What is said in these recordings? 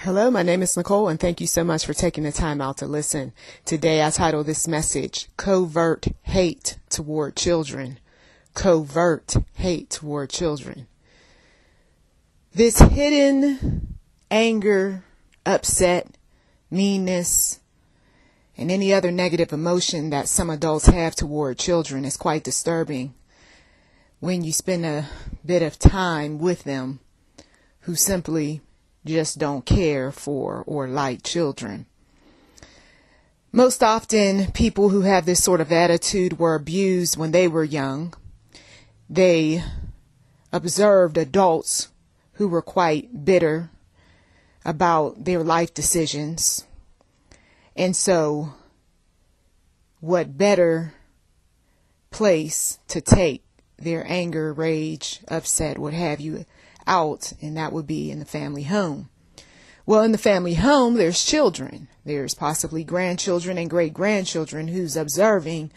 Hello, my name is Nicholl, and thank you so much for taking the time out to listen. Today I titled this message, Covert Hate Toward Children. Covert Hate Toward Children. This hidden anger, upset, meanness, and any other negative emotion that some adults have toward children is quite disturbing when you spend a bit of time with them who simply just don't care for or like children. Most often, people who have this sort of attitude were abused when they were young. They observed adults who were quite bitter about their life decisions. And so, what better place to take their anger, rage, upset, what have you, out, and that would be in the family home. Well, in the family home, there's children. There's possibly grandchildren and great-grandchildren who's observing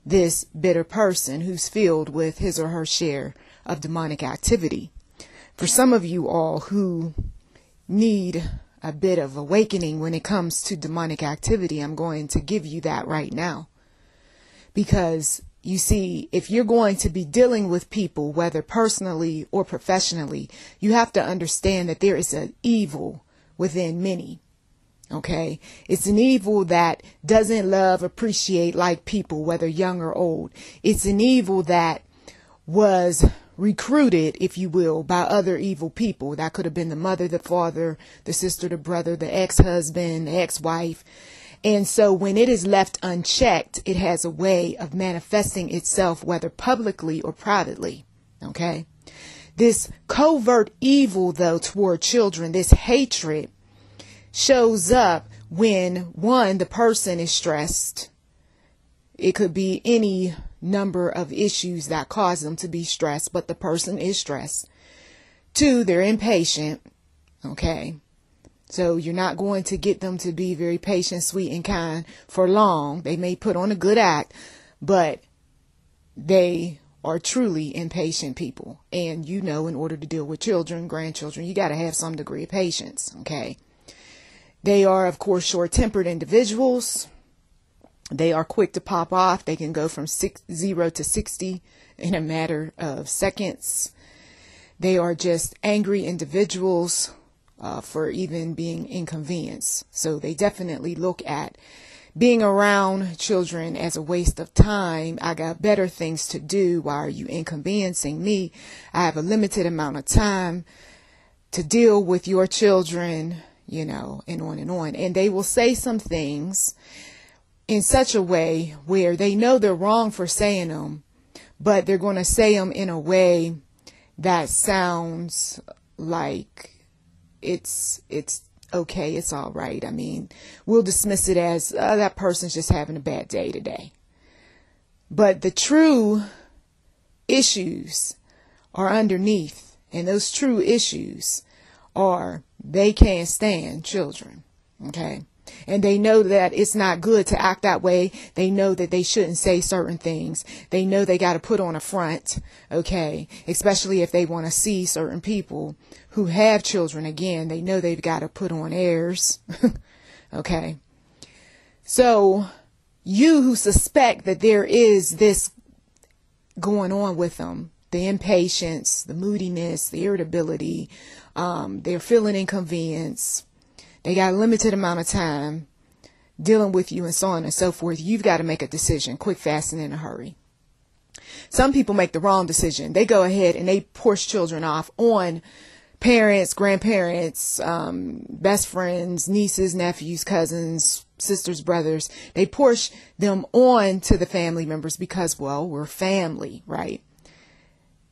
this bitter person who's filled with his or her share of demonic activity. For some of you all who need a bit of awakening when it comes to demonic activity, I'm going to give you that right now. Because you see, if you're going to be dealing with people, whether personally or professionally, you have to understand that there is an evil within many. Okay? It's an evil that doesn't love, appreciate, like people, whether young or old. It's an evil that was recruited, if you will, by other evil people. That could have been the mother, the father, the sister, the brother, the ex-husband, the ex-wife. And so when it is left unchecked, it has a way of manifesting itself, whether publicly or privately. Okay. This covert evil, though, toward children, this hatred shows up when, one, the person is stressed. It could be any number of issues that cause them to be stressed, but the person is stressed. Two, they're impatient. Okay. So you're not going to get them to be very patient, sweet, and kind for long. They may put on a good act, but they are truly impatient people. And you know, in order to deal with children, grandchildren, you got to have some degree of patience. Okay. They are, of course, short-tempered individuals. They are quick to pop off. They can go from 0 to 60 in a matter of seconds. They are just angry individuals. For even being inconvenienced. So they definitely look at being around children as a waste of time. I got better things to do. Why are you inconveniencing me? I have a limited amount of time to deal with your children, you know, and on and on. And they will say some things in such a way where they know they're wrong for saying them, but they're going to say them in a way that sounds like it's okay, it's all right. I mean, we'll dismiss it as that person's just having a bad day today. But the true issues are underneath, and those true issues are they can't stand children. Okay. And they know that it's not good to act that way. They know that they shouldn't say certain things. They know they got to put on a front, okay, especially if they want to see certain people who have children. Again, they know they've got to put on airs, okay. So you who suspect that there is this going on with them, the impatience, the moodiness, the irritability, they're feeling inconvenience. They got a limited amount of time dealing with you and so on and so forth. You've got to make a decision quick, fast, and in a hurry. Some people make the wrong decision. They go ahead and they push children off on parents, grandparents, best friends, nieces, nephews, cousins, sisters, brothers. They push them on to the family members because, well, we're family, right?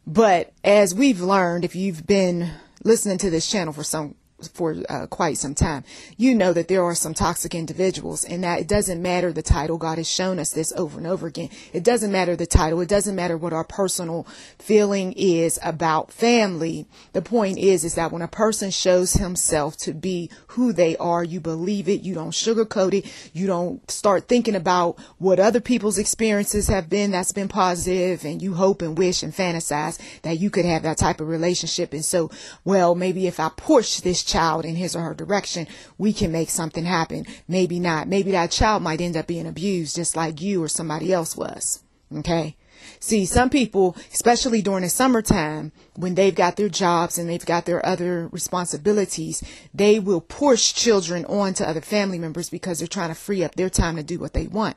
But as we've learned, if you've been listening to this channel for quite some time, you know that there are some toxic individuals, and that it doesn't matter the title. God has shown us this over and over again. It doesn't matter the title. It doesn't matter what our personal feeling is about family. The point is that when a person shows himself to be who they are, you believe it. You don't sugarcoat it. You don't start thinking about what other people's experiences have been that's been positive, and you hope and wish and fantasize that you could have that type of relationship. And so, well, maybe if I push this child in his or her direction, we can make something happen. Maybe not. Maybe that child might end up being abused just like you or somebody else was. Okay. See, some people, especially during the summertime, when they've got their jobs and they've got their other responsibilities, they will push children on to other family members because they're trying to free up their time to do what they want.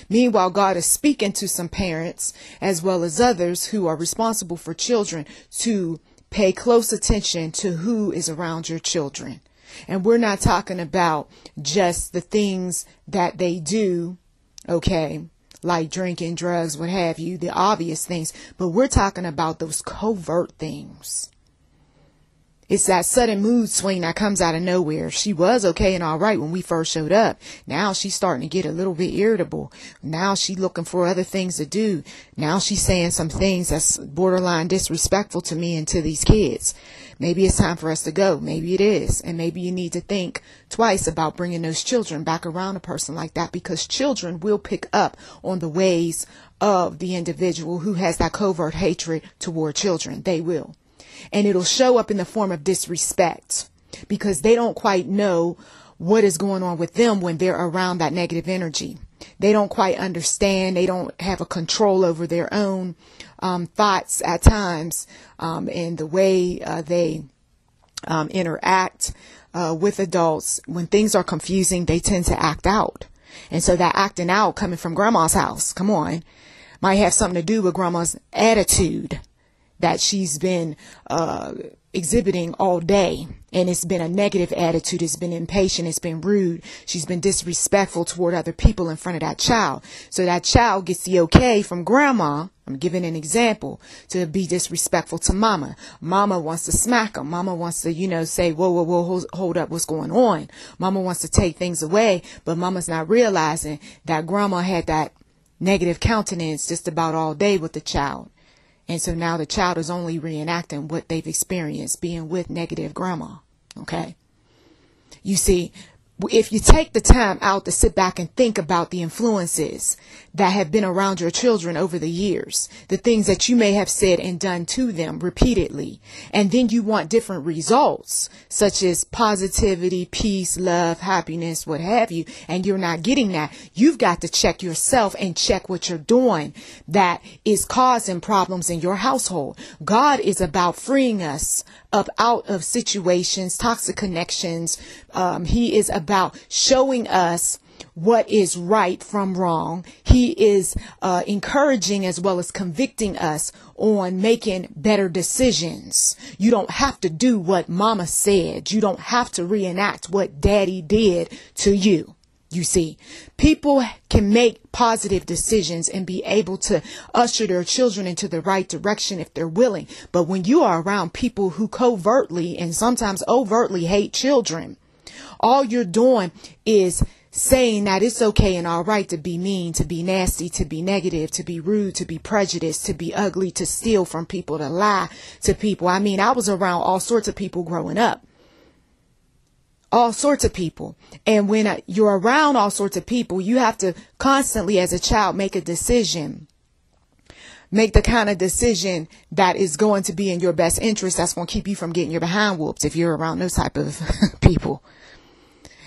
Meanwhile, God is speaking to some parents as well as others who are responsible for children to pay close attention to who is around your children. And we're not talking about just the things that they do, okay, like drinking, drugs, what have you, the obvious things, but we're talking about those covert things. It's that sudden mood swing that comes out of nowhere. She was okay and all right when we first showed up. Now she's starting to get a little bit irritable. Now she's looking for other things to do. Now she's saying some things that's borderline disrespectful to me and to these kids. Maybe it's time for us to go. Maybe it is. And maybe you need to think twice about bringing those children back around a person like that, because children will pick up on the ways of the individual who has that covert hatred toward children. They will. And it'll show up in the form of disrespect because they don't quite know what is going on with them when they're around that negative energy. They don't quite understand. They don't have a control over their own thoughts at times, and the way they interact with adults. When things are confusing, they tend to act out. And so that acting out coming from grandma's house, come on, might have something to do with grandma's attitude that she's been exhibiting all day. And it's been a negative attitude. It's been impatient. It's been rude. She's been disrespectful toward other people in front of that child. So that child gets the okay from grandma. I'm giving an example, to be disrespectful to mama. Mama wants to smack him. Mama wants to, say, whoa, hold up. What's going on? Mama wants to take things away, but mama's not realizing that grandma had that negative countenance just about all day with the child. And so now the child is only reenacting what they've experienced being with negative grandma. Okay. You see, if you take the time out to sit back and think about the influences that have been around your children over the years, the things that you may have said and done to them repeatedly, and then you want different results, such as positivity, peace, love, happiness, what have you, and you're not getting that, you've got to check yourself and check what you're doing that is causing problems in your household. God is about freeing us up out of situations, toxic connections. He is about showing us what is right from wrong. He is encouraging as well as convicting us on making better decisions. You don't have to do what mama said. You don't have to reenact what daddy did to you. You see, people can make positive decisions and be able to usher their children into the right direction if they're willing. But when you are around people who covertly and sometimes overtly hate children, all you're doing is saying that it's okay and all right to be mean, to be nasty, to be negative, to be rude, to be prejudiced, to be ugly, to steal from people, to lie to people. I mean, I was around all sorts of people growing up. All sorts of people. And when you're around all sorts of people, you have to constantly, as a child, make a decision. Make the kind of decision that is going to be in your best interest. That's going to keep you from getting your behind whooped if you're around those type of people.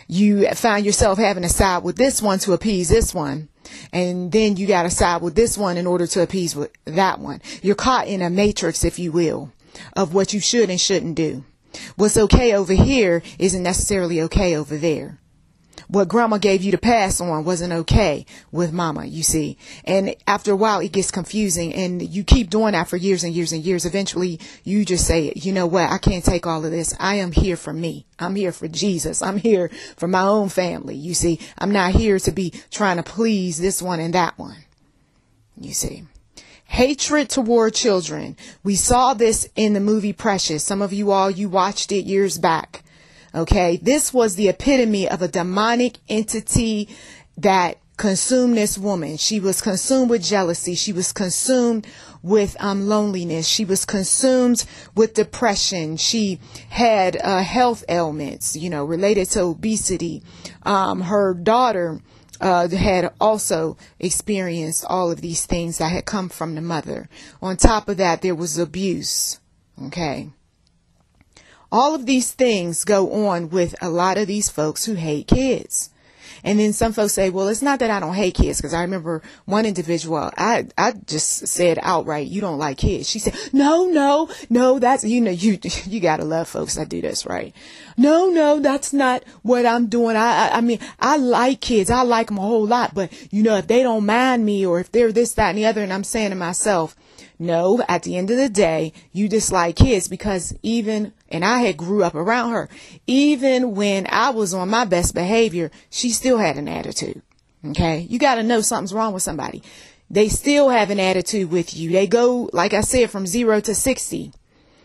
You find yourself having to side with this one to appease this one. And then you got to side with this one in order to appease with that one. You're caught in a matrix, if you will, of what you should and shouldn't do. What's okay over here isn't necessarily okay over there. What grandma gave you to pass on wasn't okay with mama, you see. And after a while, it gets confusing, and you keep doing that for years and years and years. Eventually, you just say, you know what? I can't take all of this. I am here for me. I'm here for Jesus. I'm here for my own family. You see, I'm not here to be trying to please this one and that one. You see. Hatred toward children. We saw this in the movie Precious. Some of you watched it years back. Okay. This was the epitome of a demonic entity that consumed this woman. She was consumed with jealousy. She was consumed with loneliness. She was consumed with depression. She had health ailments, related to obesity. Her daughter had also experienced all of these things that had come from the mother. On top of that, there was abuse. Okay. All of these things go on with a lot of these folks who hate kids. And then some folks say, well, it's not that I don't hate kids, because I remember one individual, I just said outright, you don't like kids. She said, no, that's, you gotta love folks that do this, right? No, that's not what I'm doing. I mean, I like kids. I like them a whole lot, but if they don't mind me, or if they're this, that, and the other, and I'm saying to myself, no, at the end of the day, you dislike kids, because and I had grew up around her, even when I was on my best behavior, she still had an attitude. Okay. You got to know something's wrong with somebody. They still have an attitude with you. They go, like I said, from 0 to 60.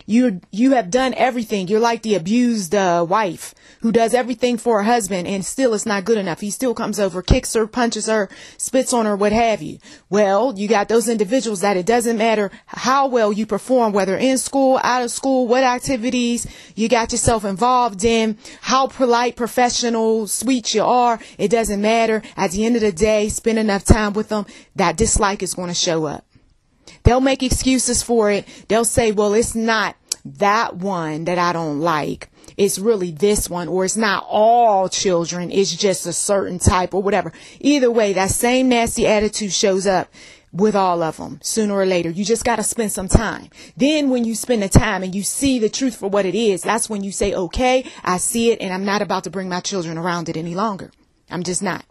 You have done everything. You're like the abused wife who does everything for her husband, and still it's not good enough. He still comes over, kicks her, punches her, spits on her, what have you. Well, you got those individuals that it doesn't matter how well you perform, whether in school, out of school, what activities you got yourself involved in, how polite, professional, sweet you are. It doesn't matter. At the end of the day, spend enough time with them, that dislike is going to show up. They'll make excuses for it. They'll say, well, it's not that one that I don't like. It's really this one, or it's not all children. It's just a certain type or whatever. Either way, that same nasty attitude shows up with all of them sooner or later. You just got to spend some time. Then when you spend the time and you see the truth for what it is, that's when you say, okay, I see it, and I'm not about to bring my children around it any longer. I'm just not.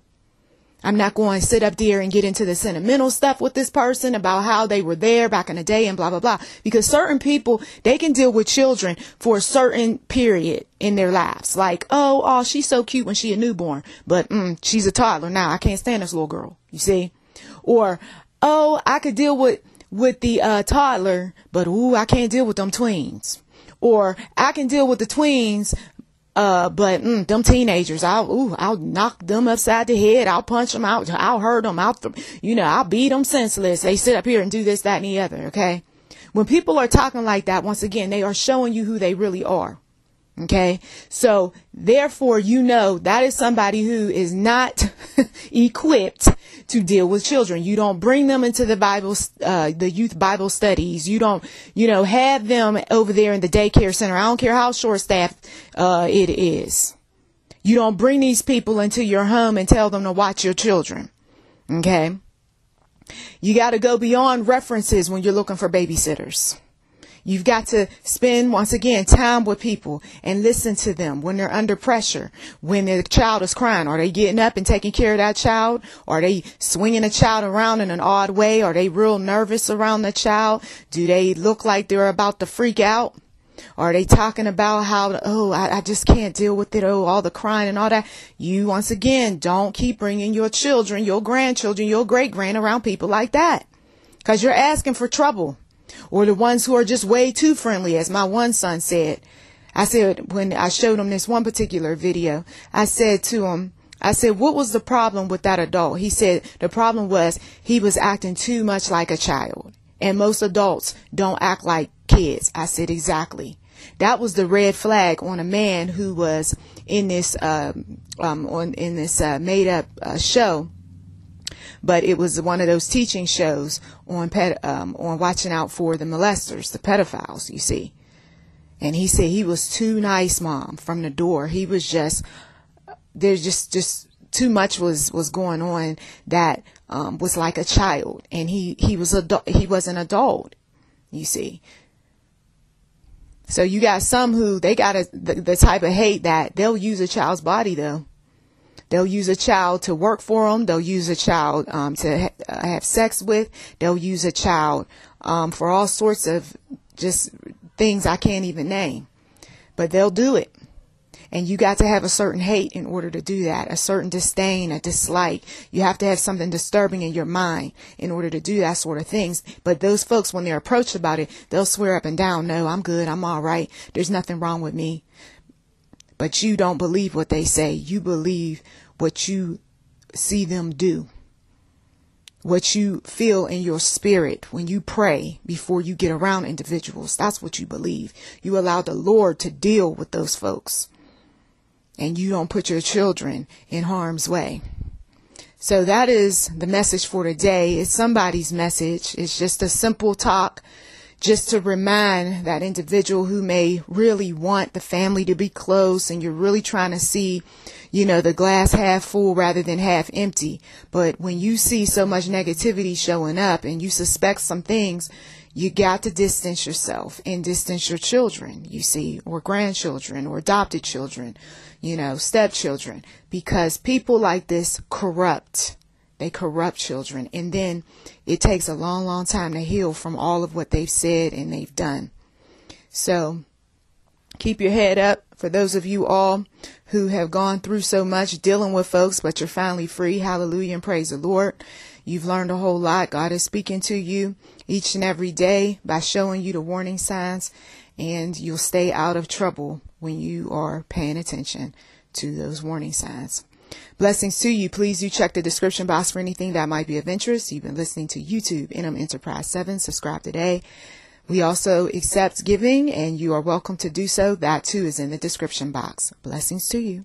I'm not going to sit up there and get into the sentimental stuff with this person about how they were there back in the day and blah, blah, blah. Because certain people, they can deal with children for a certain period in their lives. Like, oh, she's so cute when she's a newborn, but she's a toddler now. I can't stand this little girl, you see. Or, oh, I could deal with the toddler, but I can't deal with them tweens. Or I can deal with the tweens, but them teenagers, I'll knock them upside the head. I'll punch them out. I'll hurt them. I'll beat them senseless. They sit up here and do this, that, and the other. Okay. When people are talking like that, once again, they are showing you who they really are. Okay. So therefore, that is somebody who is not equipped to deal with children. You don't bring them into the Bible, the youth Bible studies. You don't, have them over there in the daycare center. I don't care how short staffed, it is. You don't bring these people into your home and tell them to watch your children. Okay. You got to go beyond references when you're looking for babysitters. You've got to spend, once again, time with people and listen to them when they're under pressure, when the child is crying. Are they getting up and taking care of that child? Are they swinging the child around in an odd way? Are they real nervous around the child? Do they look like they're about to freak out? Are they talking about how, I just can't deal with it. All the crying and all that. You, once again, don't keep bringing your children, your grandchildren, your great-grand around people like that, because you're asking for trouble. Or the ones who are just way too friendly, as my one son said. I said, when I showed him this one particular video, I said to him, what was the problem with that adult? He said, the problem was he was acting too much like a child. And most adults don't act like kids. I said, exactly. That was the red flag on a man who was in this, made up show. But it was one of those teaching shows on watching out for the molesters, the pedophiles, you see. And he said he was too nice, Mom, from the door. He was there's just too much was going on that was like a child. And he was an adult, you see. So you got some who they got the type of hate that they'll use a child's body, though. They'll use a child to work for them. They'll use a child to have sex with. They'll use a child for all sorts of just things I can't even name. But they'll do it. And you got to have a certain hate in order to do that, a certain disdain, a dislike. You have to have something disturbing in your mind in order to do that sort of things. But those folks, when they're approached about it, they'll swear up and down, no, I'm good, I'm all right, there's nothing wrong with me. But you don't believe what they say. You believe what you see them do. What you feel in your spirit when you pray before you get around individuals. That's what you believe. You allow the Lord to deal with those folks. And you don't put your children in harm's way. So that is the message for today. It's somebody's message. It's just a simple talk, just to remind that individual who may really want the family to be close, and you're really trying to see, the glass half full rather than half empty. But when you see so much negativity showing up and you suspect some things, you got to distance yourself and distance your children, or grandchildren or adopted children, stepchildren, because people like this corrupt. They corrupt children. And then it takes a long, long time to heal from all of what they've said and they've done. So keep your head up for those of you all who have gone through so much dealing with folks, but you're finally free. Hallelujah and praise the Lord. You've learned a whole lot. God is speaking to you each and every day by showing you the warning signs, and you'll stay out of trouble when you are paying attention to those warning signs. Blessings to you. Please do check the description box for anything that might be of interest. You've been listening to YouTube NM Enterprise 7. Subscribe today. We also accept giving, and you are welcome to do so. That too is in the description box. Blessings to you.